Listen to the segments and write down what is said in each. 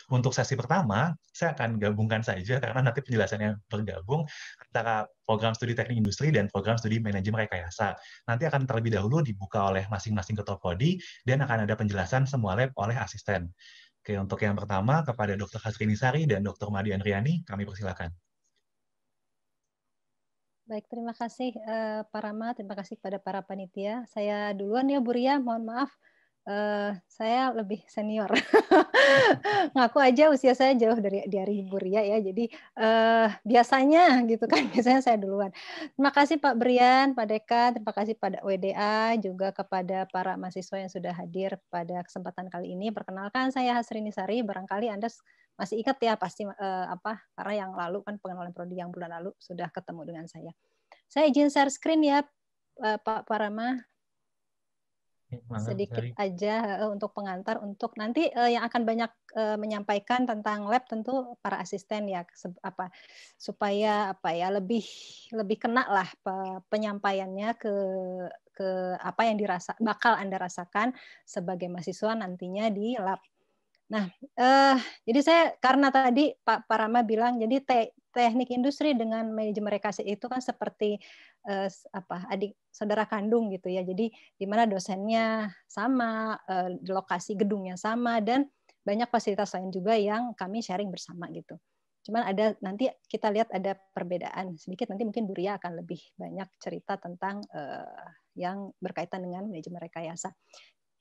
Untuk sesi pertama, saya akan gabungkan saja karena nanti penjelasannya bergabung antara program studi teknik industri dan program studi manajemen rekayasa. Nanti akan terlebih dahulu dibuka oleh masing-masing ketua prodi dan akan ada penjelasan semua lab oleh asisten. Oke, untuk yang pertama kepada Dr. Hasrini Sari dan Dr. Madi Andriani, kami persilakan. Baik, terima kasih Pak Rama, terima kasih kepada para panitia. Saya duluan ya Bu Ria, mohon maaf. Saya lebih senior. Ngaku aja usia saya jauh dari Bu Ria ya, jadi biasanya gitu kan, biasanya saya duluan. Terima kasih Pak Brian, Pak Dekan, terima kasih pada WDA, juga kepada para mahasiswa yang sudah hadir pada kesempatan kali ini. Perkenalkan, saya Hasrini Sari, barangkali Anda masih ingat ya pasti karena yang lalu kan pengenalan prodi yang bulan lalu sudah ketemu dengan saya. Saya izin share screen ya Pak Parama. Sedikit aja untuk pengantar untuk nanti yang akan banyak menyampaikan tentang lab tentu para asisten ya supaya lebih kena lah penyampaiannya ke apa yang bakal Anda rasakan sebagai mahasiswa nantinya di lab. Nah, jadi saya karena tadi Pak Parama bilang, jadi teknik industri dengan manajemen rekayasa itu kan seperti adik saudara kandung gitu ya. Jadi di mana dosennya sama, lokasi gedungnya sama, dan banyak fasilitas lain juga yang kami sharing bersama gitu. Cuman ada nanti kita lihat ada perbedaan sedikit. Nanti mungkin Bu Ria akan lebih banyak cerita tentang yang berkaitan dengan manajemen rekayasa.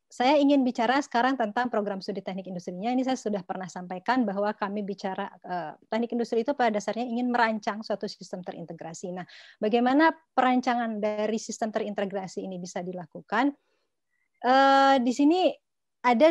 Saya ingin bicara sekarang tentang program studi teknik industrinya. Ini saya sudah pernah sampaikan bahwa kami bicara teknik industri itu pada dasarnya ingin merancang suatu sistem terintegrasi. Nah, bagaimana perancangan dari sistem terintegrasi ini bisa dilakukan? Di sini ada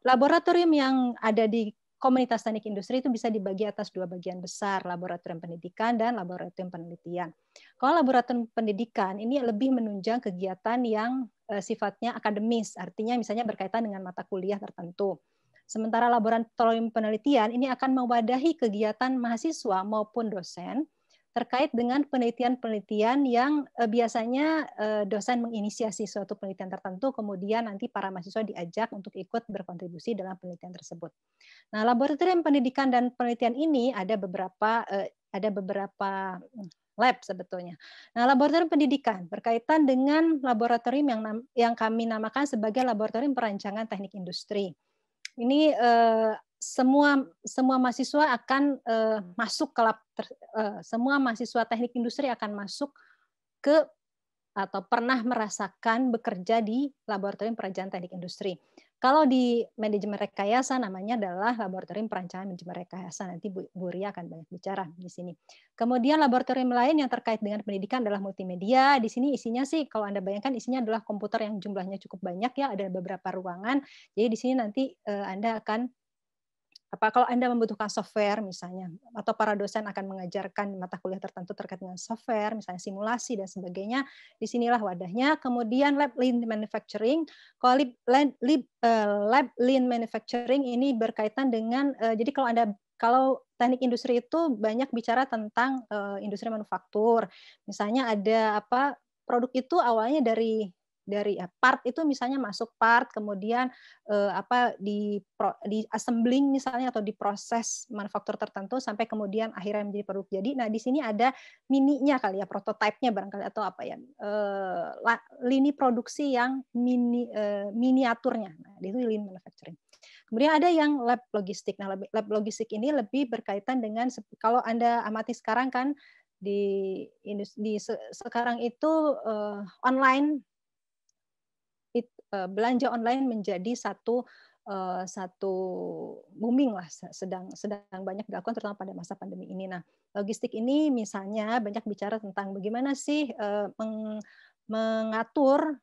laboratorium yang ada di komunitas teknik industri itu bisa dibagi atas dua bagian besar, laboratorium pendidikan dan laboratorium penelitian. Kalau laboratorium pendidikan ini lebih menunjang kegiatan yang sifatnya akademis, artinya misalnya berkaitan dengan mata kuliah tertentu. Sementara laboratorium penelitian ini akan mewadahi kegiatan mahasiswa maupun dosen terkait dengan penelitian-penelitian yang biasanya dosen menginisiasi suatu penelitian tertentu, kemudian nanti para mahasiswa diajak untuk ikut berkontribusi dalam penelitian tersebut. Nah, laboratorium pendidikan dan penelitian ini ada beberapa lab sebetulnya. Nah, laboratorium pendidikan berkaitan dengan laboratorium yang kami namakan sebagai laboratorium perancangan teknik industri. Ini semua mahasiswa akan masuk ke semua mahasiswa teknik industri akan masuk ke atau pernah merasakan bekerja di laboratorium perancangan teknik industri. Kalau di manajemen rekayasa namanya adalah laboratorium perancangan manajemen rekayasa. Nanti Bu Ria akan banyak bicara di sini. Kemudian laboratorium lain yang terkait dengan pendidikan adalah multimedia. Di sini isinya sih kalau Anda bayangkan isinya adalah komputer yang jumlahnya cukup banyak ya, ada beberapa ruangan. Jadi di sini nanti Anda akan kalau Anda membutuhkan software misalnya, atau para dosen akan mengajarkan mata kuliah tertentu terkait dengan software, misalnya simulasi dan sebagainya, disinilah wadahnya. Kemudian lab lean manufacturing, lab lean manufacturing ini berkaitan dengan, jadi kalau teknik industri itu banyak bicara tentang industri manufaktur, misalnya ada produk itu awalnya dari part itu misalnya masuk part, kemudian di assembling misalnya atau diproses manufaktur tertentu sampai kemudian akhirnya menjadi produk jadi. Nah, di sini ada mininya kali ya, prototipenya barangkali atau lini produksi yang miniaturnya. Nah, itu lean manufacturing. Kemudian ada yang lab logistik. Nah, lab logistik ini lebih berkaitan dengan kalau Anda amati sekarang kan di sekarang itu online belanja online menjadi satu booming lah, sedang banyak dilakukan terutama pada masa pandemi ini. Nah, logistik ini misalnya banyak bicara tentang bagaimana sih mengatur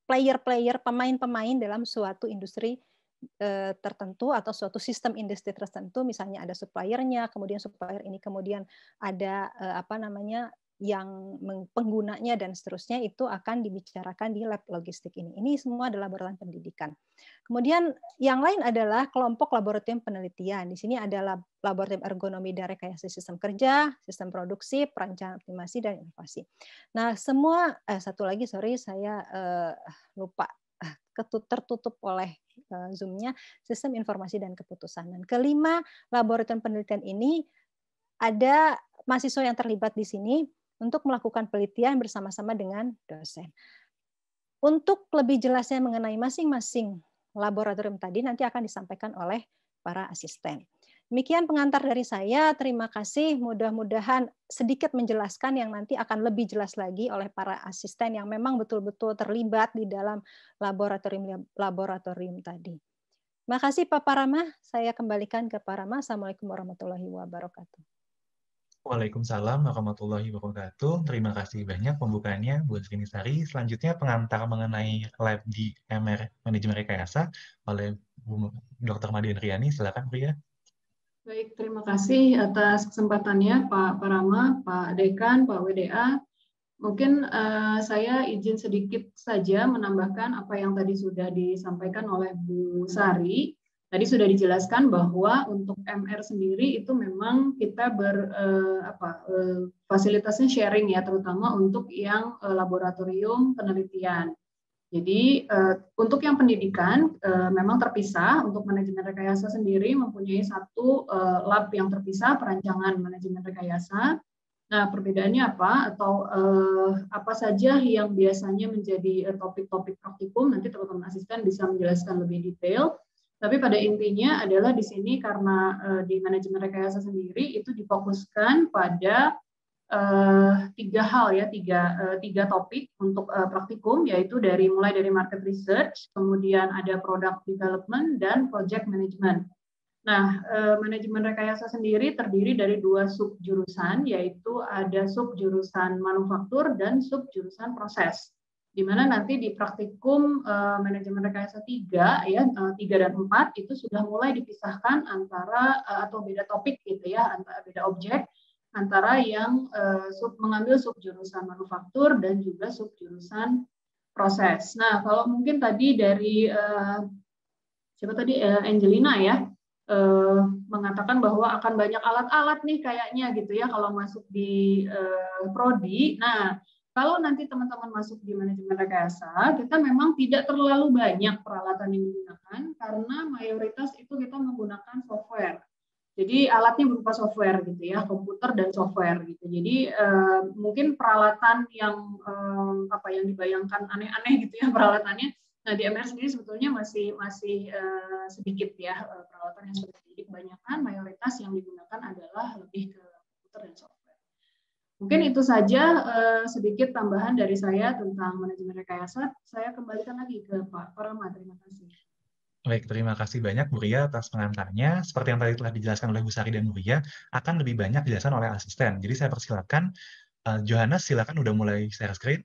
player-player, pemain-pemain dalam suatu industri tertentu atau suatu sistem industri tertentu, misalnya ada suppliernya, kemudian supplier ini kemudian ada yang penggunanya dan seterusnya, itu akan dibicarakan di lab logistik ini. Ini semua adalah laboratorium pendidikan. Kemudian yang lain adalah kelompok laboratorium penelitian. Di sini ada laboratorium ergonomi dan rekayasa sistem kerja, sistem produksi, perancangan optimasi, dan inovasi. Nah, satu lagi, sorry, saya lupa tertutup oleh Zoom-nya, sistem informasi dan keputusan. Dan kelima, laboratorium penelitian ini ada mahasiswa yang terlibat di sini untuk melakukan penelitian bersama-sama dengan dosen. Untuk lebih jelasnya mengenai masing-masing laboratorium tadi nanti akan disampaikan oleh para asisten. Demikian pengantar dari saya. Terima kasih. Mudah-mudahan sedikit menjelaskan yang nanti akan lebih jelas lagi oleh para asisten yang memang betul-betul terlibat di dalam laboratorium tadi. Terima kasih Pak Parama. Saya kembalikan ke Pak Rama. Assalamualaikum warahmatullahi wabarakatuh. Waalaikumsalam warahmatullahi wabarakatuh. Terima kasih banyak pembukaannya Bu Srini Sari. Selanjutnya pengantar mengenai lab di MR Manajemen Rekayasa oleh Bu Dr. Madian Riani. Silakan, Pria. Baik, terima kasih atas kesempatannya Pak Parama, Pak Dekan, Pak WDA. Mungkin saya izin sedikit saja menambahkan apa yang tadi sudah disampaikan oleh Bu Sari. Tadi sudah dijelaskan bahwa untuk MR sendiri itu memang kita fasilitasnya sharing ya, terutama untuk yang laboratorium penelitian. Jadi untuk yang pendidikan memang terpisah. Untuk manajemen rekayasa sendiri mempunyai satu lab yang terpisah, perancangan manajemen rekayasa. Nah, perbedaannya apa atau apa saja yang biasanya menjadi topik-topik praktikum, nanti teman-teman asisten bisa menjelaskan lebih detail. Tapi pada intinya adalah di sini karena di manajemen rekayasa sendiri itu difokuskan pada tiga hal ya, tiga topik untuk praktikum, yaitu mulai dari market research, kemudian ada product development dan project management. Nah, manajemen rekayasa sendiri terdiri dari dua subjurusan, yaitu ada subjurusan manufaktur dan subjurusan proses. Di mana nanti di praktikum manajemen rekayasa 3 dan 4 itu sudah mulai dipisahkan antara atau beda topik gitu ya, antara beda objek antara yang mengambil subjurusan manufaktur dan juga subjurusan proses. Nah, kalau mungkin tadi dari siapa tadi Angelina ya mengatakan bahwa akan banyak alat-alat nih kayaknya gitu ya kalau masuk di prodi. Nah, kalau nanti teman-teman masuk di manajemen rekayasa, kita memang tidak terlalu banyak peralatan yang digunakan karena mayoritas itu kita menggunakan software. Jadi alatnya berupa software gitu ya, komputer dan software gitu. Jadi mungkin peralatan yang yang dibayangkan aneh-aneh gitu ya peralatannya. Nah, di MR sendiri sebetulnya masih sedikit ya peralatan yang seperti ini. Kebanyakan mayoritas yang digunakan adalah lebih ke komputer dan software. Mungkin itu saja sedikit tambahan dari saya tentang manajemen rekayasa. Saya kembalikan lagi ke Pak Parama. Terima kasih. Baik, terima kasih banyak Bu Ria atas pengantarnya. Seperti yang tadi telah dijelaskan oleh Bu Sari dan Bu Ria, akan lebih banyak dijelaskan oleh asisten. Jadi saya persilakan, Johannes silakan udah mulai share screen.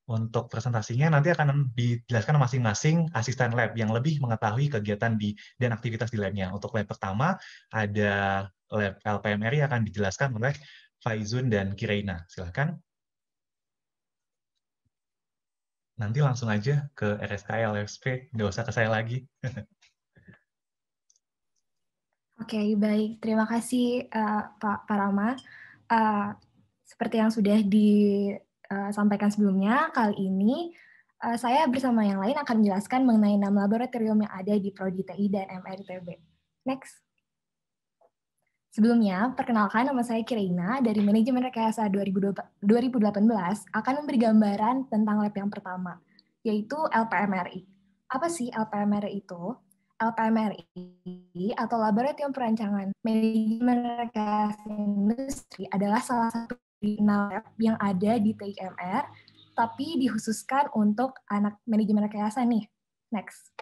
Untuk presentasinya nanti akan dijelaskan masing-masing asisten lab yang lebih mengetahui kegiatan dan aktivitas di labnya. Untuk lab pertama ada lab LPMRI akan dijelaskan oleh Faizun dan Kireina. Silakan. Nanti langsung aja ke RSK, LSP, nggak usah ke saya lagi. Oke, baik. Terima kasih Pak Parama. Seperti yang sudah disampaikan sebelumnya, kali ini saya bersama yang lain akan menjelaskan mengenai 6 laboratorium yang ada di Prodi TI dan MRITB. Next. Sebelumnya, perkenalkan nama saya Kireina dari Manajemen Rekayasa 2018 akan memberi gambaran tentang lab yang pertama, yaitu LPMRI. Apa sih LPMRI itu? LPMRI atau Laboratorium Perancangan Manajemen Rekayasa Industri adalah salah satu lab yang ada di TIMR, tapi dikhususkan untuk anak manajemen rekayasa nih. Next.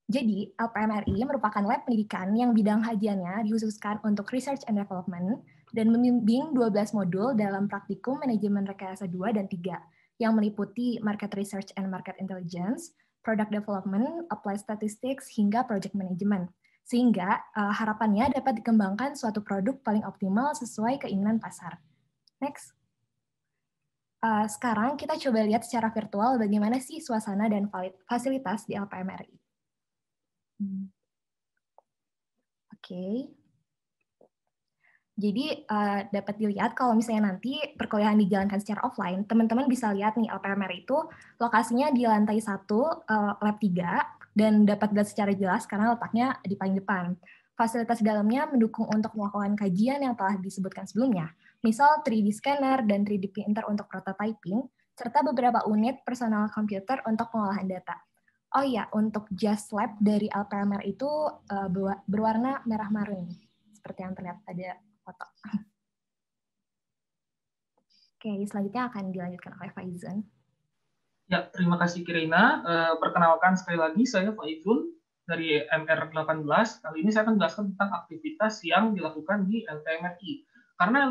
Jadi, LPMRI merupakan lab pendidikan yang bidang kajiannya dikhususkan untuk Research and Development dan membimbing 12 modul dalam praktikum manajemen rekayasa 2 dan 3 yang meliputi Market Research and Market Intelligence, Product Development, Applied Statistics, hingga Project Management. Sehingga harapannya dapat dikembangkan suatu produk paling optimal sesuai keinginan pasar. Next. Sekarang kita coba lihat secara virtual bagaimana sih suasana dan fasilitas di LPMRI. Oke. Jadi dapat dilihat kalau misalnya nanti perkuliahan dijalankan secara offline, teman-teman bisa lihat nih LPMR itu lokasinya di lantai 1, lab 3, dan dapat dilihat secara jelas karena letaknya di paling depan. Fasilitas di dalamnya mendukung untuk melakukan kajian yang telah disebutkan sebelumnya, misal 3D scanner dan 3D printer untuk prototyping, serta beberapa unit personal computer untuk pengolahan data. Oh iya, untuk Just Lab dari LPMR itu berwarna merah marun, seperti yang terlihat pada foto. Oke, selanjutnya akan dilanjutkan oleh Faizun. Ya, terima kasih Kirina. Perkenalkan sekali lagi, saya Faizun dari MR18. Kali ini saya akan menjelaskan tentang aktivitas yang dilakukan di LPMRI. Karena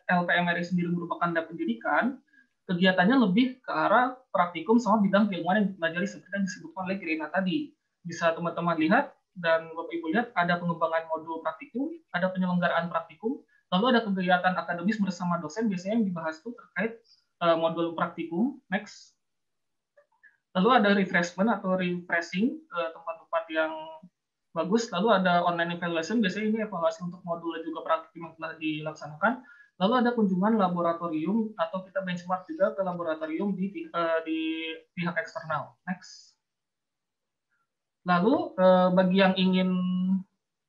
LPMRI sendiri merupakan lab pendidikan, kegiatannya lebih ke arah praktikum sama bidang keilmuan yang dipelajari seperti yang disebutkan oleh Kirina tadi. Bisa teman-teman lihat dan Bapak Ibu lihat ada pengembangan modul praktikum, ada penyelenggaraan praktikum, lalu ada kegiatan akademis bersama dosen, biasanya yang dibahas itu terkait modul praktikum. Next. Lalu ada refreshment atau refreshing ke tempat-tempat yang bagus. Lalu ada online evaluation, biasanya ini evaluasi untuk modul dan juga praktikum yang telah dilaksanakan. Lalu ada kunjungan laboratorium atau kita benchmark juga ke laboratorium di pihak eksternal. Next. Lalu bagi yang ingin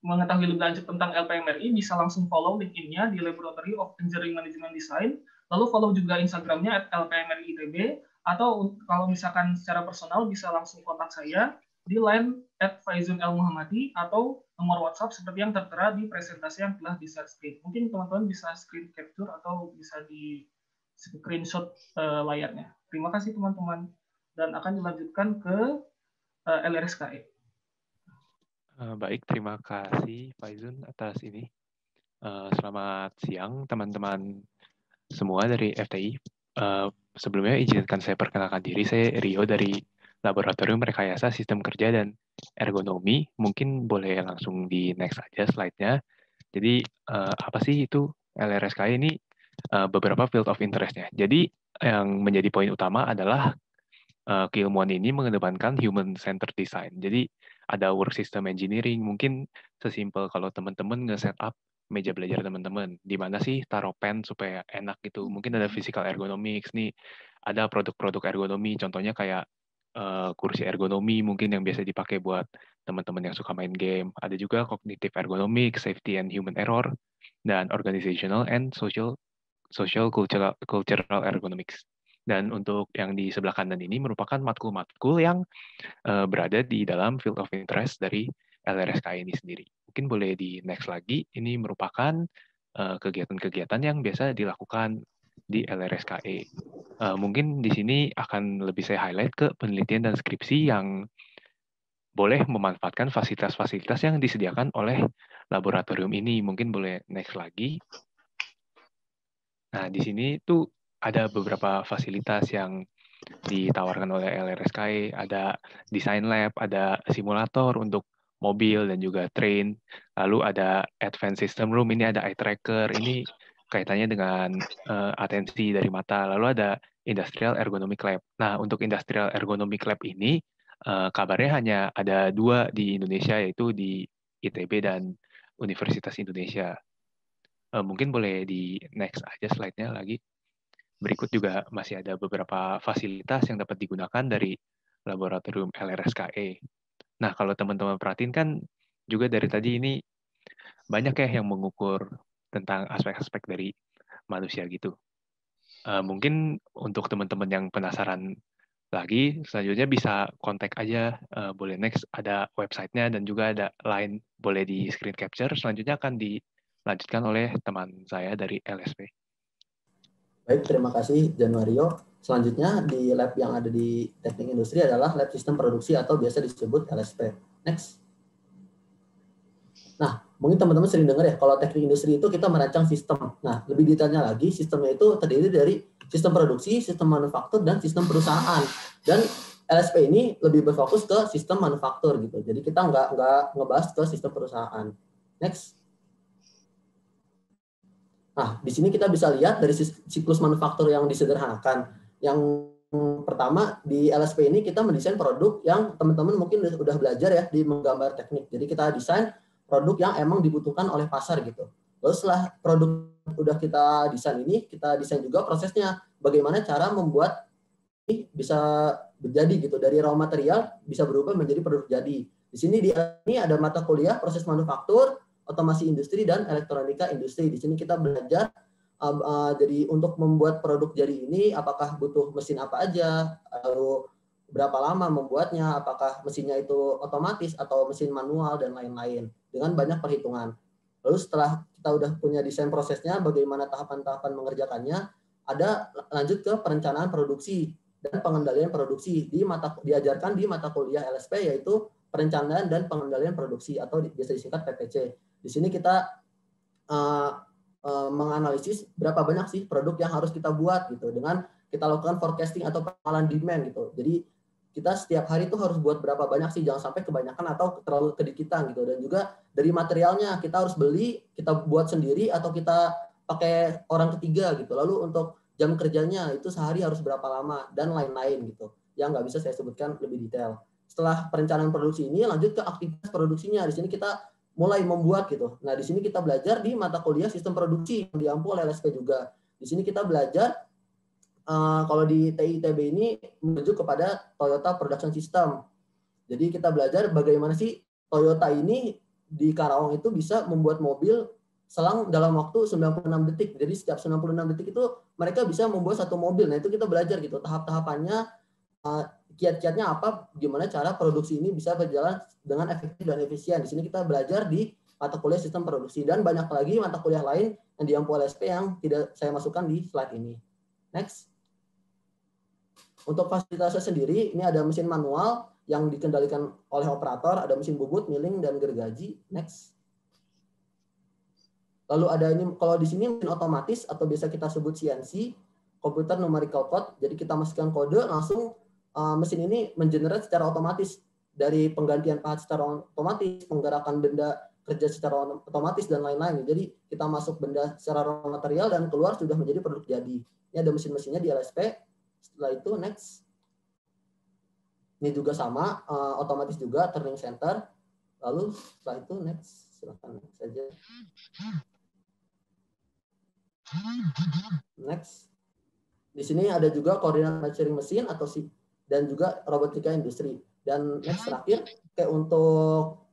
mengetahui lebih lanjut tentang LPMRI bisa langsung follow link-nya di Laboratory of Engineering Management Design. Lalu follow juga Instagramnya @LPMRI-ITB, atau kalau misalkan secara personal bisa langsung kontak saya di line @faizun_el_muhammadi atau nomor WhatsApp seperti yang tertera di presentasi yang telah di-share screen. Mungkin teman-teman bisa screen capture atau bisa di screenshot layarnya. Terima kasih teman-teman. Dan akan dilanjutkan ke LRSKE. Baik, terima kasih Faizun atas ini. Selamat siang teman-teman semua dari FTI. Sebelumnya izinkan saya perkenalkan diri, saya Rio dari Laboratorium Rekayasa Sistem Kerja dan Ergonomi. Mungkin boleh langsung di next aja slide-nya. Jadi apa sih itu LRSKI ini? Beberapa field of interest-nya. Jadi yang menjadi poin utama adalah keilmuan ini mengedepankan human-centered design. Jadi ada work system engineering, mungkin sesimpel kalau teman-teman nge-setup meja belajar teman-teman, di mana sih taruh pen supaya enak gitu. Mungkin ada physical ergonomics nih, ada produk-produk ergonomi, contohnya kayak kursi ergonomi mungkin yang biasa dipakai buat teman-teman yang suka main game. Ada juga cognitive ergonomics, safety and human error, dan organizational and social cultural ergonomics. Dan untuk yang di sebelah kanan ini merupakan matkul-matkul yang berada di dalam field of interest dari LRSKI ini sendiri. Mungkin boleh di next lagi, ini merupakan kegiatan-kegiatan yang biasa dilakukan di LRSKI. Mungkin di sini akan lebih saya highlight ke penelitian dan skripsi yang boleh memanfaatkan fasilitas-fasilitas yang disediakan oleh laboratorium ini. Mungkin boleh next lagi. Nah, di sini tuh ada beberapa fasilitas yang ditawarkan oleh LRSKI, ada design lab, ada simulator untuk mobil dan juga train, lalu ada advanced system room, ini ada eye tracker, ini kaitannya dengan atensi dari mata, lalu ada industrial ergonomic lab. Nah, untuk industrial ergonomic lab ini, kabarnya hanya ada 2 di Indonesia, yaitu di ITB dan Universitas Indonesia. Mungkin boleh di next aja slide-nya lagi. Berikut juga masih ada beberapa fasilitas yang dapat digunakan dari laboratorium LRSKE. Nah, kalau teman-teman perhatiin kan juga dari tadi ini banyak ya yang mengukur tentang aspek-aspek dari manusia gitu. Mungkin untuk teman-teman yang penasaran lagi, selanjutnya bisa kontak aja, boleh next, ada websitenya dan juga ada line, boleh di screen capture, selanjutnya akan dilanjutkan oleh teman saya dari LSP. Baik, terima kasih Januario. Selanjutnya di lab yang ada di teknik industri adalah lab sistem produksi atau biasa disebut LSP. Next. Nah, mungkin teman-teman sering dengar ya, kalau teknik industri itu kita merancang sistem. Nah, lebih detailnya lagi, sistemnya itu terdiri dari sistem produksi, sistem manufaktur, dan sistem perusahaan. Dan LSP ini lebih berfokus ke sistem manufaktur gitu. Jadi kita nggak ngebahas ke sistem perusahaan. Next. Nah, di sini kita bisa lihat dari siklus manufaktur yang disederhanakan. Yang pertama, di LSP ini kita mendesain produk yang teman-teman mungkin udah belajar ya di menggambar teknik. Jadi kita desain produk yang emang dibutuhkan oleh pasar gitu. Lalu setelah produk udah kita desain ini, kita desain juga prosesnya, bagaimana cara membuat ini bisa menjadi gitu, dari raw material bisa berubah menjadi produk jadi. Di sini ini ada mata kuliah proses manufaktur, otomasi industri, dan elektronika industri. Di sini kita belajar jadi untuk membuat produk jadi ini, apakah butuh mesin apa aja, lalu berapa lama membuatnya, apakah mesinnya itu otomatis atau mesin manual, dan lain-lain, dengan banyak perhitungan. Lalu setelah kita udah punya desain prosesnya, bagaimana tahapan-tahapan mengerjakannya, ada lanjut ke perencanaan produksi dan pengendalian produksi, diajarkan di mata kuliah LSP, yaitu perencanaan dan pengendalian produksi, atau biasa disingkat PPC. Di sini kita menganalisis berapa banyak sih produk yang harus kita buat gitu, dengan kita lakukan forecasting atau pengenalan demand gitu. Jadi kita setiap hari itu harus buat berapa banyak sih, jangan sampai kebanyakan atau terlalu kedikitan gitu. Dan juga dari materialnya kita harus beli, kita buat sendiri atau kita pakai orang ketiga gitu. Lalu untuk jam kerjanya itu sehari harus berapa lama, dan lain-lain gitu, yang nggak bisa saya sebutkan lebih detail. Setelah perencanaan produksi ini, lanjut ke aktivitas produksinya. Di sini kita mulai membuat gitu. Nah, di sini kita belajar di mata kuliah sistem produksi yang diampu oleh LSP juga. Di sini kita belajar kalau di TITB ini menuju kepada Toyota Production System. Jadi kita belajar bagaimana sih Toyota ini di Karawang itu bisa membuat mobil selang dalam waktu 96 detik. Jadi setiap 96 detik itu mereka bisa membuat satu mobil. Nah, itu kita belajar gitu, tahap-tahapannya, kiat-kiatnya apa, gimana cara produksi ini bisa berjalan dengan efektif dan efisien. Di sini kita belajar di mata kuliah sistem produksi, dan banyak lagi mata kuliah lain yang diampu LSP yang tidak saya masukkan di slide ini. Next. Untuk fasilitasnya sendiri, ini ada mesin manual yang dikendalikan oleh operator, ada mesin bubut, milling, dan gergaji. Next. Lalu ada ini, kalau di sini mesin otomatis atau biasa kita sebut CNC, computer numerical code. Jadi kita masukkan kode, langsung mesin ini mengenerate secara otomatis, dari penggantian pahat secara otomatis, penggerakan benda kerja secara otomatis, dan lain-lain. Jadi kita masuk benda secara raw material dan keluar sudah menjadi produk jadi. Ini ada mesin-mesinnya di LSP. Setelah itu next. Ini juga sama, otomatis juga, turning center. Lalu setelah itu next, silakan next saja. Next. Di sini ada juga koordinat measuring mesin atau dan juga robotika industri. Dan next terakhir, kayak untuk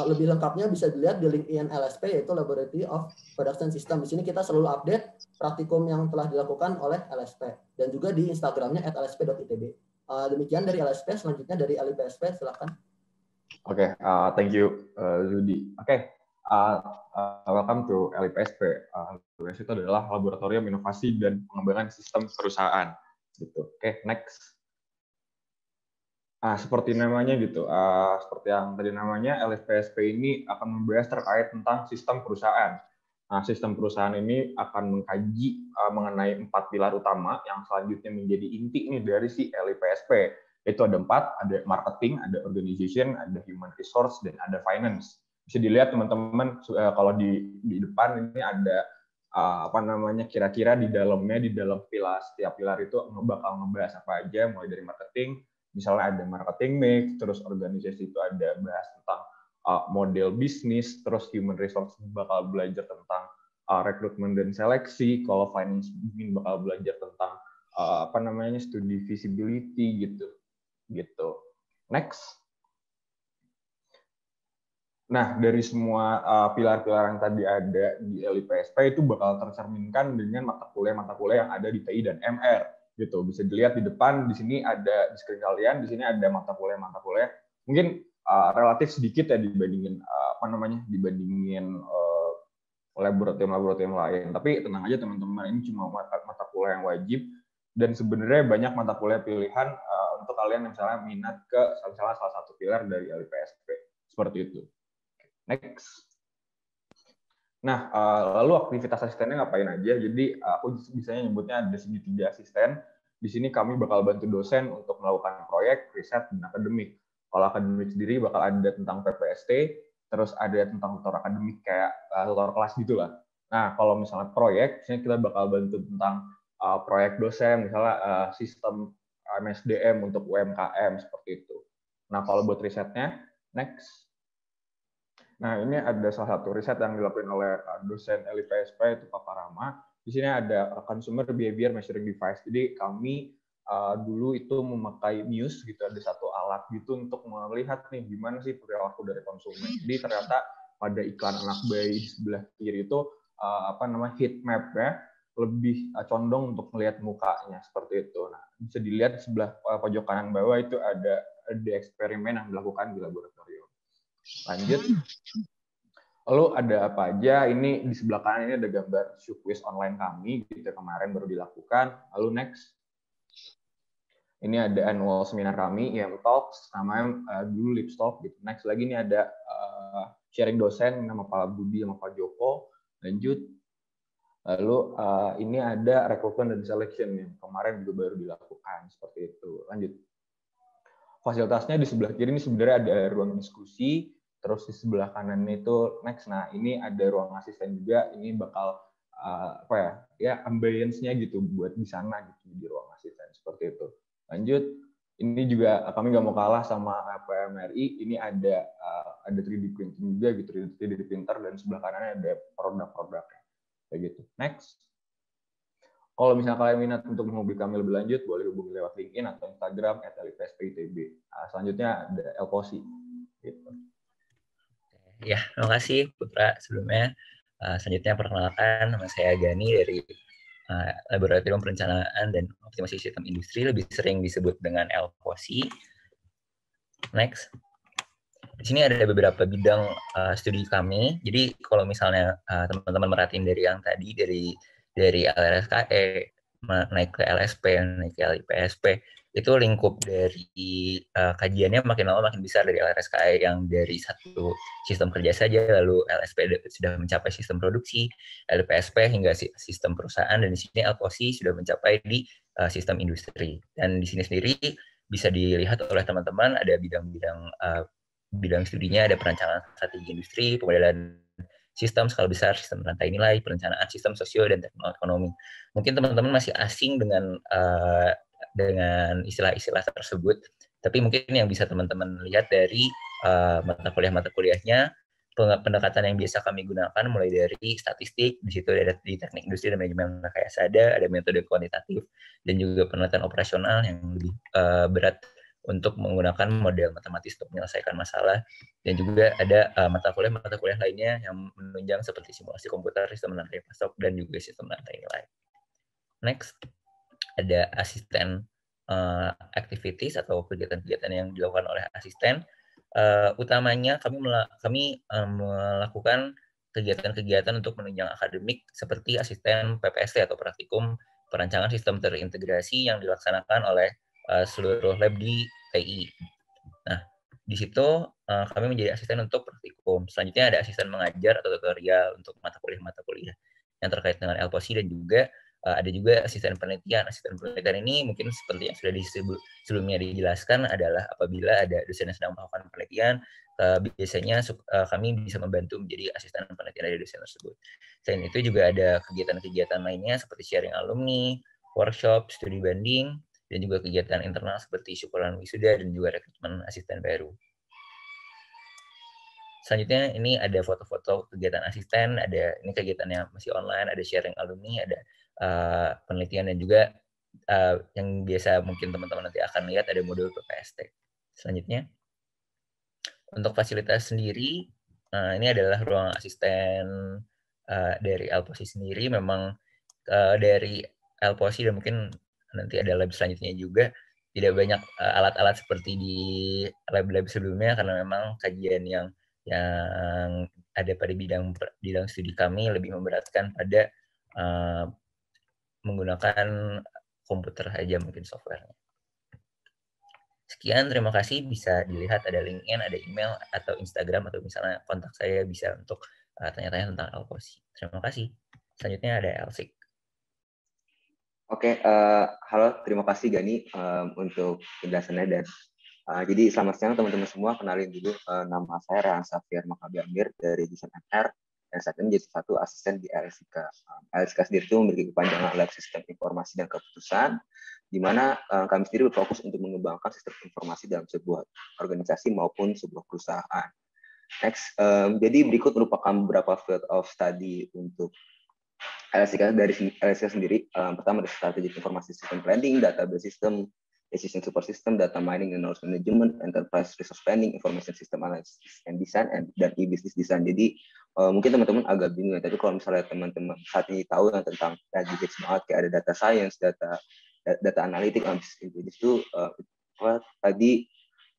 lebih lengkapnya bisa dilihat di LinkedIn LSP, yaitu Laboratory of Production System. Di sini kita selalu update praktikum yang telah dilakukan oleh LSP, dan juga di Instagramnya @lsp.itb. Demikian dari LSP. Selanjutnya dari LIPSP, silakan. Oke, thank you Zudi. Oke, welcome to LIPSP. LIPSP itu adalah Laboratorium Inovasi dan Pengembangan Sistem Perusahaan. Gitu. Oke, next. Seperti namanya gitu, seperti yang tadi namanya, LIPSP ini akan membahas terkait tentang sistem perusahaan. Nah, sistem perusahaan ini akan mengkaji mengenai 4 pilar utama yang selanjutnya menjadi inti nih dari si LIPSP. Itu ada 4, ada marketing, ada organization, ada human resource, dan ada finance. Bisa dilihat teman-teman kalau di depan ini ada apa namanya, kira-kira di dalamnya, di dalam pilar, setiap pilar itu bakal ngebahas apa aja, mulai dari marketing. Misalnya ada marketing mix, terus organisasi itu ada bahas tentang model bisnis, terus human resource bakal belajar tentang rekrutmen dan seleksi, kalau finance mungkin bakal belajar tentang apa namanya, studi feasibility gitu. Next. Nah, dari semua pilar-pilar yang tadi ada di LIPSP itu bakal tercerminkan dengan mata kuliah yang ada di TI dan MR. Gitu, bisa dilihat di depan, di sini ada di screen kalian, di sini ada mata kuliah mungkin relatif sedikit ya dibandingin dibandingin laboratorium lain, tapi tenang aja teman-teman, ini cuma mata kuliah yang wajib, dan sebenarnya banyak mata kuliah pilihan untuk kalian yang misalnya minat ke salah satu pilar dari LIPSP, seperti itu. Next. Nah, lalu aktivitas asistennya ngapain aja? Jadi aku biasanya nyebutnya ada segitiga asisten. Di sini kami bakal bantu dosen untuk melakukan proyek, riset, dan akademik. Kalau akademik sendiri bakal ada tentang PPST, terus ada tentang tutor akademik kayak tutor kelas gitulah. Nah, kalau misalnya proyek, misalnya kita bakal bantu tentang proyek dosen, misalnya sistem MSDM untuk UMKM seperti itu. Nah, kalau buat risetnya, next. Nah, ini ada salah satu riset yang dilakukan oleh dosen LIPSP, itu Pak Parama. Di sini ada consumer behavior measuring device. Jadi kami dulu itu memakai Muse gitu, ada satu alat gitu untuk melihat nih gimana sih perilaku dari konsumen. Jadi ternyata pada iklan anak bayi di sebelah kiri itu heat map ya, lebih condong untuk melihat mukanya seperti itu. Nah, bisa dilihat di sebelah pojok kanan bawah itu ada eksperimen yang dilakukan di laboratorium. Lanjut. Lalu ada apa aja? Ini di sebelah kanan ini ada gambar quiz online kami, gitu kemarin baru dilakukan. Lalu next. Ini ada annual seminar kami, IM Talks, namanya dulu Lips Talk. Gitu. Next lagi ini ada sharing dosen, nama Pak Budi sama Pak Joko. Lanjut. Lalu ini ada recruitment dan selection yang kemarin juga baru dilakukan, seperti itu. Lanjut. Fasilitasnya di sebelah kiri ini sebenarnya ada ruang diskusi, terus di sebelah kanan itu next. Nah, ini ada ruang asisten juga. Ini bakal ambience-nya gitu buat di sana gitu di ruang asisten seperti itu. Lanjut. Ini juga kami nggak mau kalah sama PMRI. Ini ada 3D printing juga gitu, 3D printer, dan sebelah kanannya ada produk-produknya kayak gitu. Next. Kalau misalnya kalian minat untuk menghubungi kami lebih lanjut, boleh hubungi lewat LinkedIn atau Instagram @LIPSP-ITB. Selanjutnya ada Elposi. Gitu. Ya, terima kasih Putra sebelumnya. Selanjutnya perkenalkan, nama saya Gani dari Laboratorium Perencanaan dan Optimasi Sistem Industri, lebih sering disebut dengan Elposi. Next. Di sini ada beberapa bidang studi kami. Jadi kalau misalnya teman-teman merhatiin dari yang tadi, dari LRSKE, naik ke LSP, naik ke LIPSP, itu lingkup dari kajiannya makin lama makin besar. Dari LRSKE yang dari satu sistem kerja saja, lalu LSP sudah mencapai sistem produksi, LIPSP hingga sistem perusahaan, dan di sini Elposi sudah mencapai di sistem industri. Dan di sini sendiri bisa dilihat oleh teman-teman ada bidang studinya, ada perencanaan strategi industri, pemodelan sistem skala besar, sistem rantai nilai, perencanaan sistem sosio dan teknologi ekonomi. Mungkin teman-teman masih asing dengan istilah-istilah tersebut, tapi mungkin yang bisa teman-teman lihat dari mata kuliahnya, pendekatan yang biasa kami gunakan mulai dari statistik, di situ ada di teknik industri dan manajemen rekayasa, ada metode kuantitatif, dan juga penelitian operasional yang lebih berat untuk menggunakan model matematis untuk menyelesaikan masalah, dan juga ada mata kuliah lainnya yang menunjang seperti simulasi komputer, sistem rantai pasok, dan juga sistem rantai nilai. Next, ada asisten activities atau kegiatan-kegiatan yang dilakukan oleh asisten. Utamanya kami melakukan kegiatan-kegiatan untuk menunjang akademik seperti asisten PPST atau praktikum perancangan sistem terintegrasi yang dilaksanakan oleh seluruh lab di TI. Nah, di situ kami menjadi asisten untuk praktikum. Selanjutnya ada asisten mengajar atau tutorial untuk mata kuliah yang terkait dengan Elposi, dan juga ada juga asisten penelitian. Asisten penelitian ini mungkin seperti yang sudah sebelumnya dijelaskan adalah apabila ada dosen yang sedang melakukan penelitian, biasanya kami bisa membantu menjadi asisten penelitian dari dosen tersebut. Selain itu juga ada kegiatan-kegiatan lainnya seperti sharing alumni, workshop, studi banding, dan juga kegiatan internal seperti syukuran wisuda dan juga rekrutmen asisten baru. Selanjutnya ini ada foto-foto kegiatan asisten, ada ini kegiatannya masih online, ada sharing alumni, ada penelitian, dan juga yang biasa mungkin teman-teman nanti akan lihat ada modul PPST. Selanjutnya, untuk fasilitas sendiri, ini adalah ruang asisten dari Elposi sendiri. Memang dari Elposi, dan mungkin nanti ada lab selanjutnya juga, tidak banyak alat-alat seperti di lab-lab sebelumnya, karena memang kajian yang ada pada bidang studi kami lebih memberatkan pada menggunakan komputer saja, mungkin software-nya. Sekian, terima kasih. Bisa dilihat ada LinkedIn, ada email, atau Instagram, atau misalnya kontak saya bisa untuk tanya-tanya tentang Elposi. Terima kasih. Selanjutnya ada Elsik. Oke, halo, terima kasih Gani untuk penjelasannya, dan jadi selamat siang teman-teman semua. Kenalin dulu, nama saya Rehan Safir Makabi Amir dari Desain MR, dan saat ini menjadi satu asisten di LSK. LSK sendiri itu memiliki kepanjangan Lab Sistem Informasi dan Keputusan, di mana kami sendiri berfokus untuk mengembangkan sistem informasi dalam sebuah organisasi maupun sebuah perusahaan. Next, jadi berikut merupakan beberapa field of study untuk LSK dari LSK sendiri. Pertama ada strategic information system planning, database system, decision support system, data mining and knowledge management, enterprise resource planning, information system analysis and design, dan e-business design. Jadi mungkin teman-teman agak bingung ya, tapi kalau misalnya teman-teman saat ini tahu yang tentang lagi hits banget kayak ada data science, data analytics, itu tadi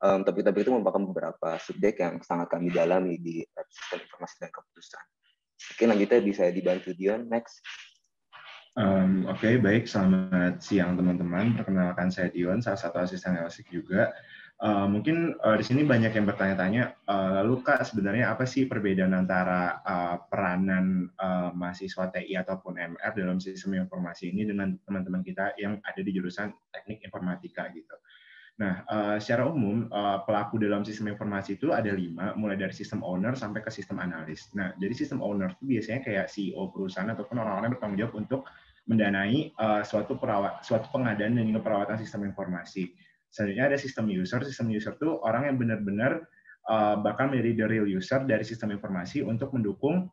topik-topik itu merupakan beberapa subjek yang sangat kami dalami di sistem informasi dan keputusan. Oke, lanjutnya bisa dibantu Dion. Next. Oke, baik. Selamat siang teman-teman. Perkenalkan saya Dion, salah satu asisten LSIK juga. Mungkin di sini banyak yang bertanya-tanya, lalu Kak, sebenarnya apa sih perbedaan antara peranan mahasiswa TI ataupun MR dalam sistem informasi ini dengan teman-teman kita yang ada di jurusan teknik informatika gitu. Nah, secara umum pelaku dalam sistem informasi itu ada 5, mulai dari sistem owner sampai ke sistem analis. Nah, jadi sistem owner itu biasanya kayak CEO perusahaan ataupun orang-orang yang bertanggung jawab untuk mendanai suatu pengadaan dan juga perawatan sistem informasi. Selanjutnya ada sistem user. Sistem user itu orang yang benar-benar bakal menjadi the real user dari sistem informasi untuk mendukung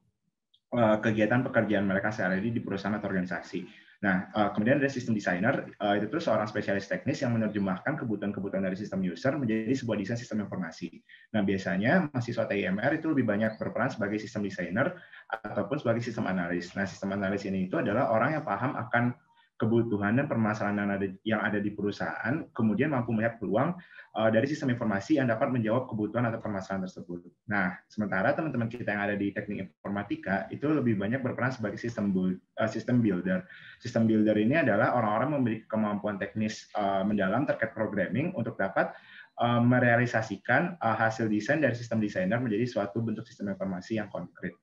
kegiatan pekerjaan mereka sehari-hari di perusahaan atau organisasi. Nah, kemudian ada sistem designer, itu tuh seorang spesialis teknis yang menerjemahkan kebutuhan-kebutuhan dari sistem user menjadi sebuah desain sistem informasi. Nah, biasanya mahasiswa TIMR itu lebih banyak berperan sebagai sistem designer ataupun sebagai sistem analis. Nah, sistem analis ini itu adalah orang yang paham akan kebutuhan dan permasalahan yang ada di perusahaan, kemudian mampu melihat peluang dari sistem informasi yang dapat menjawab kebutuhan atau permasalahan tersebut. Nah, sementara teman-teman kita yang ada di teknik informatika itu lebih banyak berperan sebagai sistem builder. Sistem builder ini adalah orang-orang yang memiliki kemampuan teknis mendalam terkait programming untuk dapat merealisasikan hasil desain dari sistem desainer menjadi suatu bentuk sistem informasi yang konkret.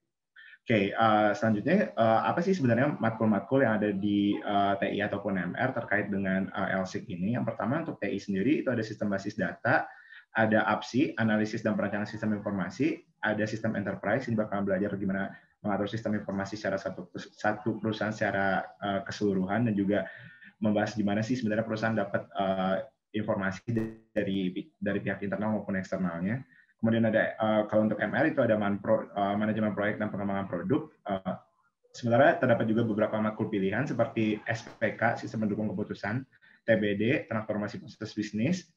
Oke, selanjutnya apa sih sebenarnya matkul-matkul yang ada di TI ataupun MR terkait dengan LSIK ini? Yang pertama untuk TI sendiri itu ada sistem basis data, ada APSI, analisis dan perencanaan sistem informasi, ada sistem enterprise, ini bakal belajar gimana mengatur sistem informasi secara satu perusahaan secara keseluruhan, dan juga membahas gimana sih sebenarnya perusahaan dapat informasi dari pihak internal maupun eksternalnya. Kemudian ada kalau untuk MR itu ada manajemen proyek dan pengembangan produk. Sebenarnya terdapat juga beberapa matkul pilihan seperti SPK, sistem pendukung keputusan, TBD, transformasi proses bisnis,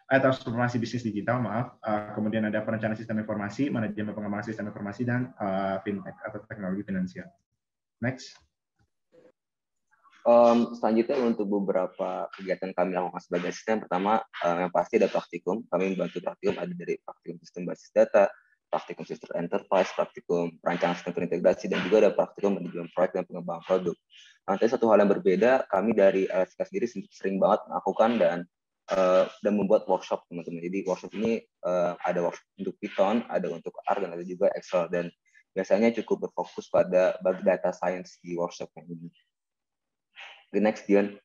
transformasi bisnis digital, maaf. Kemudian ada perencanaan sistem informasi, manajemen pengembangan sistem informasi, dan fintech atau teknologi finansial. Next. Selanjutnya untuk beberapa kegiatan kami lakukan sebagai asisten, pertama yang pasti ada praktikum. Kami membantu praktikum ada dari praktikum sistem basis data, praktikum sistem enterprise, praktikum perancangan sistem terintegrasi, dan juga ada praktikum manajemen proyek dan pengembangan produk. Nanti satu hal yang berbeda, kami dari LSK sendiri sering banget melakukan dan membuat workshop, teman-teman. Jadi workshop ini ada workshop untuk Python, ada untuk R, dan ada juga Excel, dan biasanya cukup berfokus pada bagi data science di workshop ini. The next, Dion.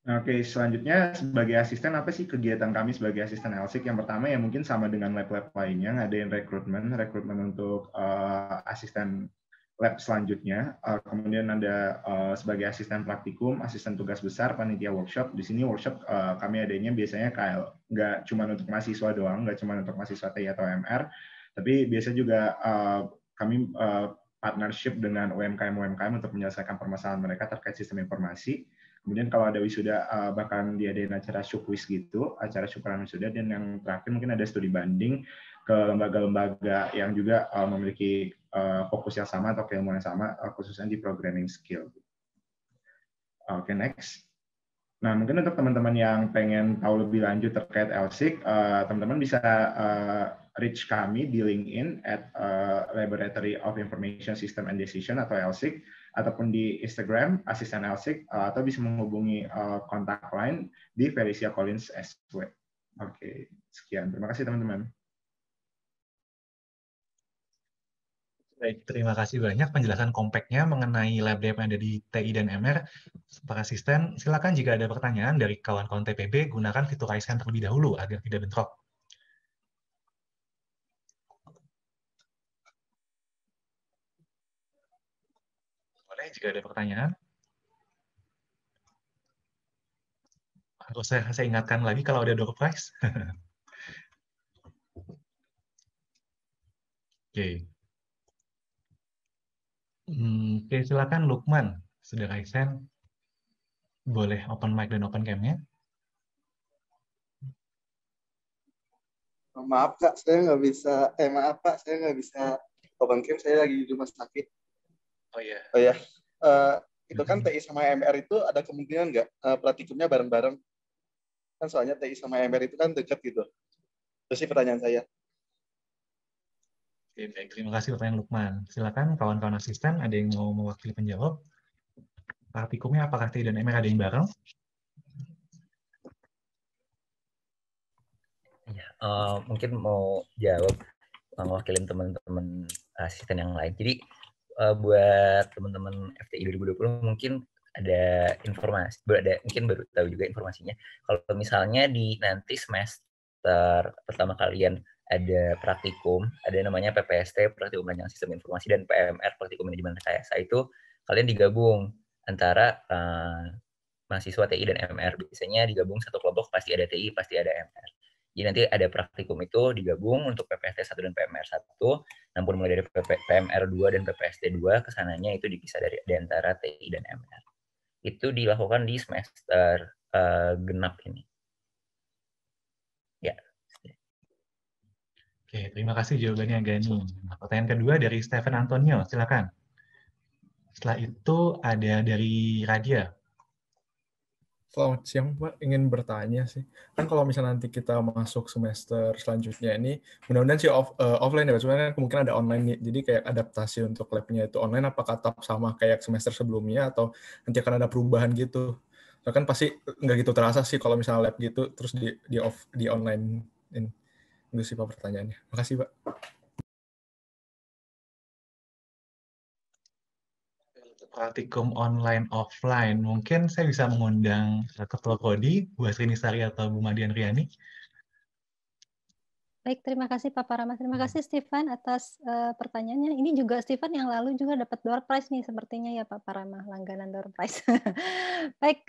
Oke, selanjutnya sebagai asisten, apa sih kegiatan kami sebagai asisten LSIK? Yang pertama ya mungkin sama dengan lab-lab lainnya, ngadain rekrutmen untuk asisten lab selanjutnya. Kemudian ada sebagai asisten praktikum, asisten tugas besar, panitia workshop. Di sini workshop kami adanya biasanya kayak nggak cuma untuk mahasiswa doang, nggak cuma untuk mahasiswa TI atau MR, tapi biasa juga kami partnership dengan UMKM untuk menyelesaikan permasalahan mereka terkait sistem informasi. Kemudian kalau ada wisuda bahkan diadain acara syukwiz gitu, acara syukuran wisuda, dan yang terakhir mungkin ada studi banding ke lembaga-lembaga yang juga memiliki fokus yang sama atau keilmuan yang sama, khususnya di programming skill. Oke, next. Nah, mungkin untuk teman-teman yang pengen tahu lebih lanjut terkait LSIK, teman-teman bisa reach kami di LinkedIn at Laboratory of Information System and Decision atau LSIK, ataupun di Instagram asisten LSIK, atau bisa menghubungi kontak line di Felicia Collins SW. Oke, sekian. Terima kasih teman-teman. Baik, terima kasih banyak penjelasan kompaknya mengenai lab-lab yang ada di TI dan MR. Para asisten, silakan jika ada pertanyaan dari kawan-kawan TPB, gunakan fitur raise hand terlebih dahulu agar tidak bentrok. Boleh, jika ada pertanyaan. Harus saya ingatkan lagi kalau ada door prize. Oke. Oke, silakan Lukman. Sudah raise hand. Boleh open mic dan open cam-nya. Maaf Kak, saya nggak bisa. Maaf Pak, saya nggak bisa open cam. Saya lagi di rumah sakit. Oh iya. Oh ya, itu kan TI sama MR itu ada kemungkinan nggak praktikumnya bareng-bareng? Kan soalnya TI sama MR itu kan dekat gitu. Itu sih pertanyaan saya. Oke, baik. Terima kasih pertanyaan Lukman. Silakan kawan-kawan asisten, ada yang mau mewakili penjawab? Praktikumnya apakah TI dan MR ada yang bareng? Ya, mungkin mau jawab mewakilin teman-teman asisten yang lain. Jadi buat teman-teman FTI 2020 mungkin ada informasi, mungkin baru tahu juga informasinya. Kalau misalnya di nanti semester pertama kalian ada praktikum, ada namanya PPST, Praktikum Pengembangan Sistem Informasi, dan PMR, Praktikum Manajemen Rekayasa, itu kalian digabung antara mahasiswa TI dan MR. Biasanya digabung satu kelompok, pasti ada TI, pasti ada MR. Jadi nanti ada praktikum itu digabung untuk PPST 1 dan PMR 1, namun mulai dari PMR 2 dan PPST 2, kesananya itu dipisah dari antara TI dan MR. Itu dilakukan di semester genap ini. Ya. Oke, terima kasih jawabannya Gani. Nah, pertanyaan kedua dari Stephen Antonio, silakan. Setelah itu ada dari Radia. Selamat siang, Pak. Ingin bertanya sih. Kan kalau misalnya nanti kita masuk semester selanjutnya ini, mudah-mudahan sih offline ya, sebenarnya kemungkinan ada online nih. Jadi kayak adaptasi untuk lab-nya itu online, apakah tetap sama kayak semester sebelumnya, atau nanti akan ada perubahan gitu. Soalnya kan pasti nggak gitu terasa sih kalau misalnya lab gitu, terus di online. Itu sih Pak pertanyaannya. Makasih, Pak. Praktikum online offline, mungkin saya bisa mengundang Ketua Prodi, Bu Asrini Sari atau Bu Madian Riani. Baik, terima kasih Pak Parama. Terima kasih Stephen atas pertanyaannya. Ini juga Stephen yang lalu juga dapat door prize nih sepertinya ya Pak Parama, langganan door prize. Baik,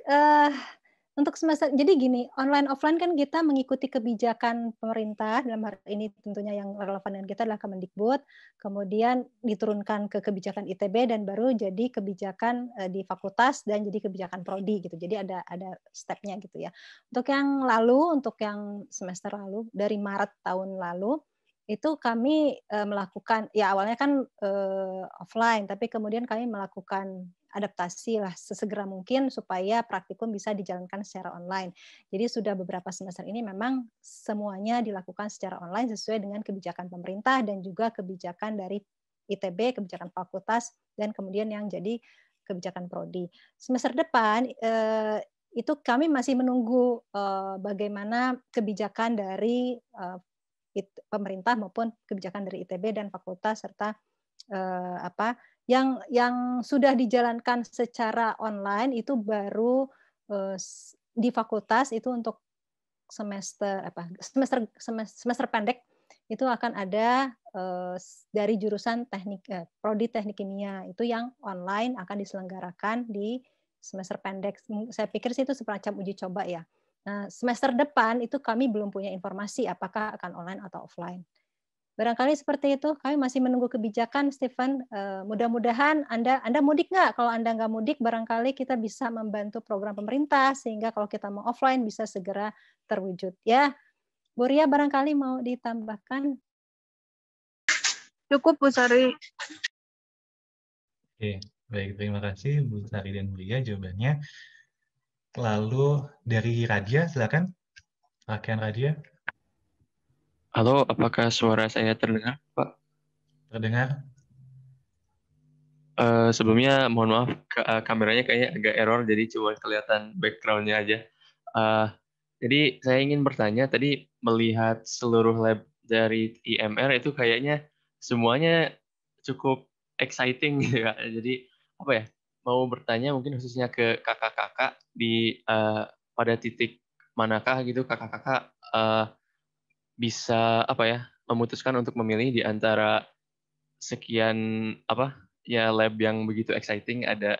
untuk semester, jadi gini, online offline kan kita mengikuti kebijakan pemerintah, dalam hal ini tentunya yang relevan dengan kita adalah Kemendikbud, kemudian diturunkan ke kebijakan ITB dan baru jadi kebijakan di fakultas dan jadi kebijakan prodi gitu. Jadi ada stepnya gitu ya. Untuk yang lalu, untuk yang semester lalu dari Maret tahun lalu itu kami melakukan, ya awalnya kan offline, tapi kemudian kami melakukan adaptasi lah sesegera mungkin supaya praktikum bisa dijalankan secara online. Jadi sudah beberapa semester ini memang semuanya dilakukan secara online sesuai dengan kebijakan pemerintah dan juga kebijakan dari ITB, kebijakan fakultas, dan kemudian yang jadi kebijakan prodi. Semester depan itu kami masih menunggu bagaimana kebijakan dari pemerintah maupun kebijakan dari ITB dan fakultas serta yang sudah dijalankan secara online itu baru di fakultas itu untuk semester pendek itu akan ada dari jurusan teknik prodi teknik kimia itu yang online akan diselenggarakan di semester pendek. Saya pikir sih itu semacam uji coba ya. Nah, semester depan itu kami belum punya informasi apakah akan online atau offline. Barangkali seperti itu. Kami masih menunggu kebijakan, Stephen. Mudah-mudahan Anda mudik nggak? Kalau Anda nggak mudik, barangkali kita bisa membantu program pemerintah sehingga kalau kita mau offline bisa segera terwujud. Ya, Bu Ria barangkali mau ditambahkan? Cukup, Bu Sari. Oke, baik. Terima kasih Bu Sari dan Bu Ria jawabannya. Lalu dari Radia, silakan. Rakyat Radia. Halo, apakah suara saya terdengar, Pak? Terdengar. Sebelumnya mohon maaf, kameranya kayaknya agak error, jadi cuma kelihatan background-nya aja. Jadi saya ingin bertanya, tadi melihat seluruh lab dari IMR itu kayaknya semuanya cukup exciting gitu ya. Jadi apa ya? Mau bertanya mungkin khususnya ke kakak-kakak di pada titik manakah gitu kakak-kakak bisa apa ya memutuskan untuk memilih di antara sekian apa ya lab yang begitu exciting, ada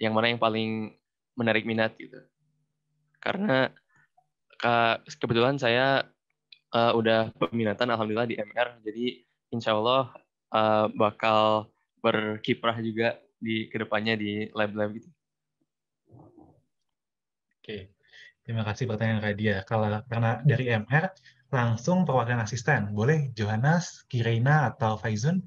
yang mana yang paling menarik minat gitu. Karena kebetulan saya udah peminatan alhamdulillah di MR, jadi insya Allah bakal berkiprah juga di kedepannya di lab-lab gitu. Oke, terima kasih pertanyaan Kak Dia. Karena dari MR, langsung perwakilan asisten. Boleh Johannes, Kireina, atau Faizun?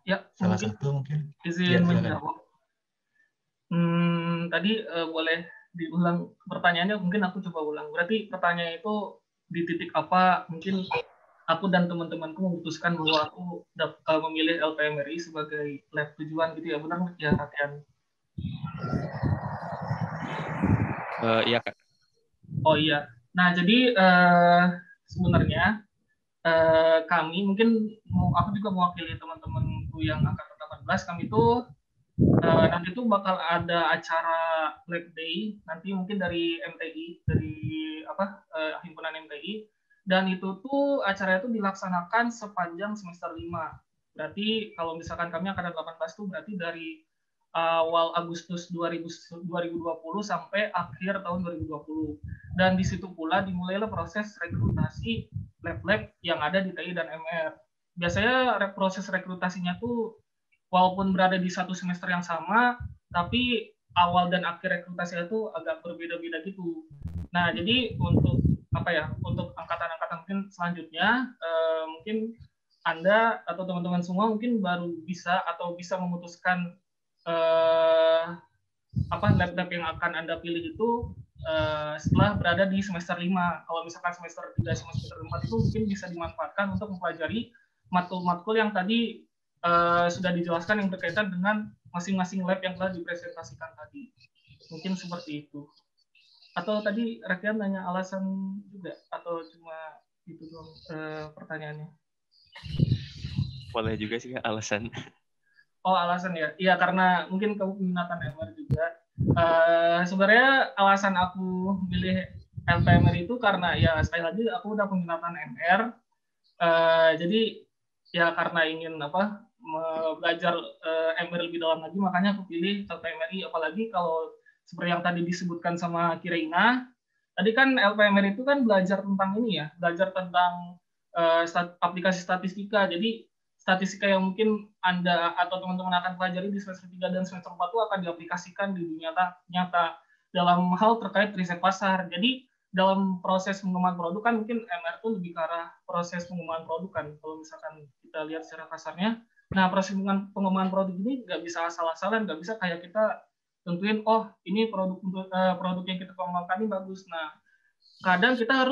Ya, Salah mungkin satu mungkin. izin Ya, silakan. menjawab. Tadi boleh diulang pertanyaannya, mungkin aku coba ulang. Berarti pertanyaan itu di titik apa mungkin aku dan teman-temanku memutuskan bahwa aku memilih LPMRI sebagai lab tujuan gitu ya, benar ya Katian? Iya Kak. Oh iya. Nah jadi sebenarnya kami mungkin aku juga mewakili teman-temanku yang angkatan 18, kami itu nanti tuh bakal ada acara lab day nanti mungkin dari MTI, dari himpunan MTI, dan itu tuh acara itu dilaksanakan sepanjang semester 5. Berarti kalau misalkan kami angkatan 18 tuh berarti dari awal Agustus 2020 sampai akhir tahun 2020. Dan di situ pula dimulailah proses rekrutasi lab-lab yang ada di TI dan MR. Biasanya proses rekrutasinya tuh walaupun berada di satu semester yang sama, tapi awal dan akhir rekrutasinya itu agak berbeda-beda gitu. Nah, jadi untuk untuk angkatan-angkatan mungkin selanjutnya, mungkin Anda atau teman-teman semua mungkin baru bisa memutuskan lab-lab yang akan Anda pilih itu setelah berada di semester 5. Kalau misalkan semester 3, semester 4 itu mungkin bisa dimanfaatkan untuk mempelajari matkul-matkul yang tadi sudah dijelaskan yang berkaitan dengan masing-masing lab yang telah dipresentasikan tadi. Mungkin seperti itu. Atau tadi Rekian nanya alasan juga, atau cuma itu doang pertanyaannya? Boleh juga sih alasan. Oh, alasan ya? Iya, karena mungkin keminatan MR juga. Sebenarnya alasan aku milih LPMR itu karena ya sekali lagi aku udah peminatan MR. Jadi ya karena ingin belajar MR lebih dalam lagi, makanya aku pilih LPMRI. Apalagi kalau seperti yang tadi disebutkan sama Kireina, tadi kan LPMR itu kan belajar tentang ini ya, belajar tentang aplikasi statistika. Jadi statistika yang mungkin Anda atau teman-teman akan pelajari di semester 3 dan semester 4 itu akan diaplikasikan di dunia nyata dalam hal terkait riset pasar. Jadi dalam proses pengembangan produk kan mungkin MR itu lebih ke arah proses pengembangan produk kan, kalau misalkan kita lihat secara kasarnya. Nah, proses pengembangan produk ini nggak bisa asal-asalan, nggak bisa kayak kita tentuin, oh ini produk yang kita kembangkan ini bagus. Nah, kadang kita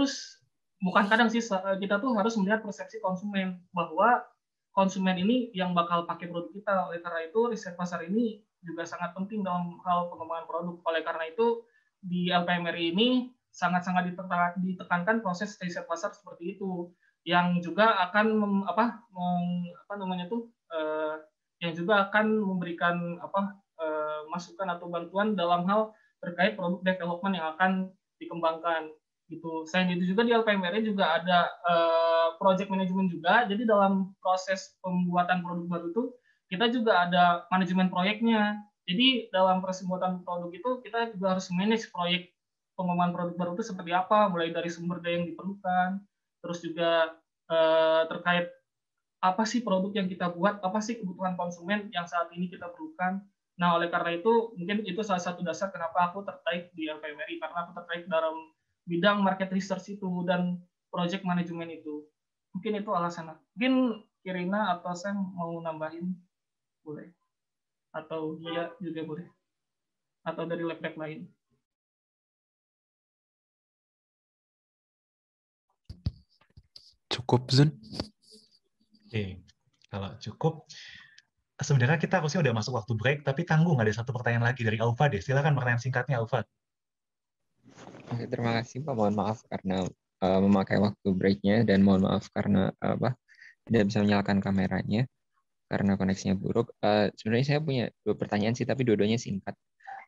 kita tuh harus melihat persepsi konsumen, bahwa konsumen ini yang bakal pakai produk kita. Oleh karena itu, riset pasar ini juga sangat penting dalam hal pengembangan produk. Oleh karena itu, di LPMRI ini sangat-sangat ditekankan proses riset pasar seperti itu, yang juga akan yang juga akan memberikan masukan atau bantuan dalam hal terkait produk development yang akan dikembangkan gitu. Selain itu juga di LPMRI juga ada project management juga. Jadi dalam proses pembuatan produk baru itu kita juga ada manajemen proyeknya. Jadi dalam proses pembuatan produk itu kita juga harus manage proyek pengembangan produk baru itu seperti apa, mulai dari sumber daya yang diperlukan, terus juga terkait apa sih produk yang kita buat, apa sih kebutuhan konsumen yang saat ini kita perlukan. Nah, oleh karena itu, mungkin itu salah satu dasar kenapa aku tertarik di LPMRI, karena aku tertarik dalam bidang market research itu dan project management itu. Mungkin itu alasannya. Mungkin Kirina atau Sam mau nambahin, boleh. Atau dia juga boleh. Atau dari lab-lab lain. Cukup, Zun. Oke, kalau cukup, sebenarnya kita harusnya udah masuk waktu break, tapi tanggung ada satu pertanyaan lagi dari Aufa deh. Silakan pertanyaan singkatnya, Aufa. Oke, terima kasih Pak. Mohon maaf karena memakai waktu breaknya, dan mohon maaf karena tidak bisa menyalakan kameranya karena koneksinya buruk. Sebenarnya saya punya 2 pertanyaan sih, tapi dua-duanya singkat.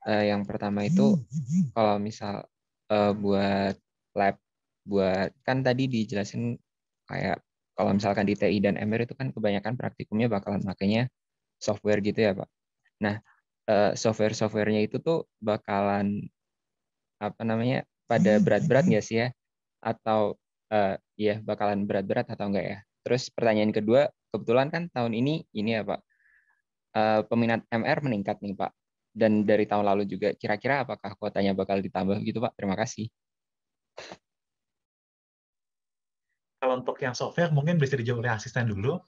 Yang pertama itu kalau misal buat lab, kan tadi dijelasin kayak kalau misalkan di TI dan MR itu kan kebanyakan praktikumnya bakalan makanya software gitu ya Pak. Nah, software-softwarenya itu tuh bakalan pada berat-berat nggak sih ya? atau ya bakalan berat-berat atau enggak ya? Terus pertanyaan kedua, kebetulan kan tahun ini ya Pak, peminat MR meningkat nih Pak. Dan dari tahun lalu juga, kira-kira apakah kuotanya bakal ditambah gitu Pak? Terima kasih. Kalau untuk yang software mungkin bisa dijawab oleh asisten dulu.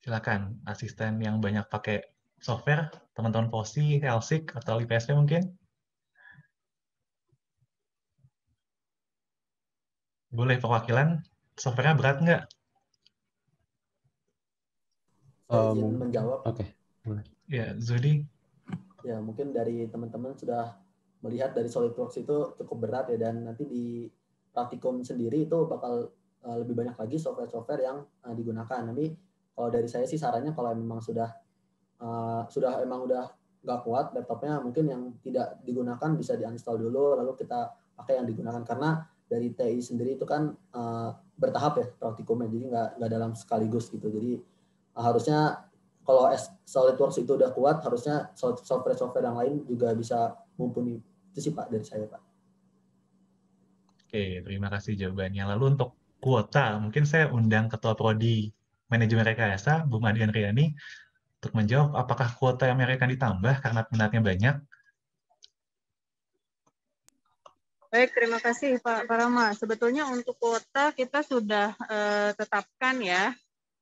Silakan, asisten yang banyak pakai software, teman-teman POSI, LSIK, atau IPSP mungkin. Boleh perwakilan, software-nya berat nggak? Saya izin menjawab. Oke. Ya, Zudi. Ya, mungkin dari teman-teman sudah melihat dari SolidWorks itu cukup berat ya, dan nanti di praktikum sendiri itu bakal lebih banyak lagi software-software yang digunakan. Tapi kalau dari saya sih sarannya kalau memang sudah emang udah nggak kuat laptopnya, mungkin yang tidak digunakan bisa di-uninstall dulu, lalu kita pakai yang digunakan, karena dari TI sendiri itu kan bertahap ya praktikumnya, jadi nggak dalam sekaligus gitu. Jadi harusnya kalau SolidWorks itu udah kuat, harusnya software-software yang lain juga bisa mumpuni. Itu sih Pak dari saya Pak. Oke, terima kasih jawabannya. Lalu untuk kuota, mungkin saya undang Ketua Prodi Manajemen Rekayasa, Bu Madian Riani, untuk menjawab apakah kuota yang akan ditambah karena minatnya banyak. Baik, terima kasih Pak Parama. Sebetulnya untuk kuota kita sudah tetapkan ya.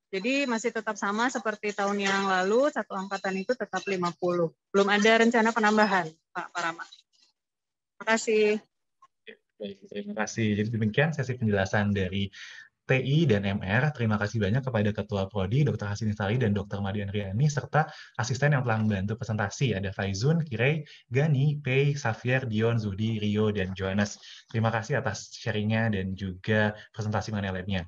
Jadi masih tetap sama seperti tahun yang lalu, satu angkatan itu tetap 50. Belum ada rencana penambahan, Pak Parama. Terima kasih. Baik, terima kasih. Jadi demikian sesi penjelasan dari TI dan MR. Terima kasih banyak kepada Ketua Prodi, Dr. Hasini Sari, dan Dr. Madian Riani, serta asisten yang telah membantu presentasi. Ada Faizun, Kirei, Gani, Pei, Xavier, Dion, Zudi, Rio, dan Johannes. Terima kasih atas sharingnya dan juga presentasi mengenai labnya.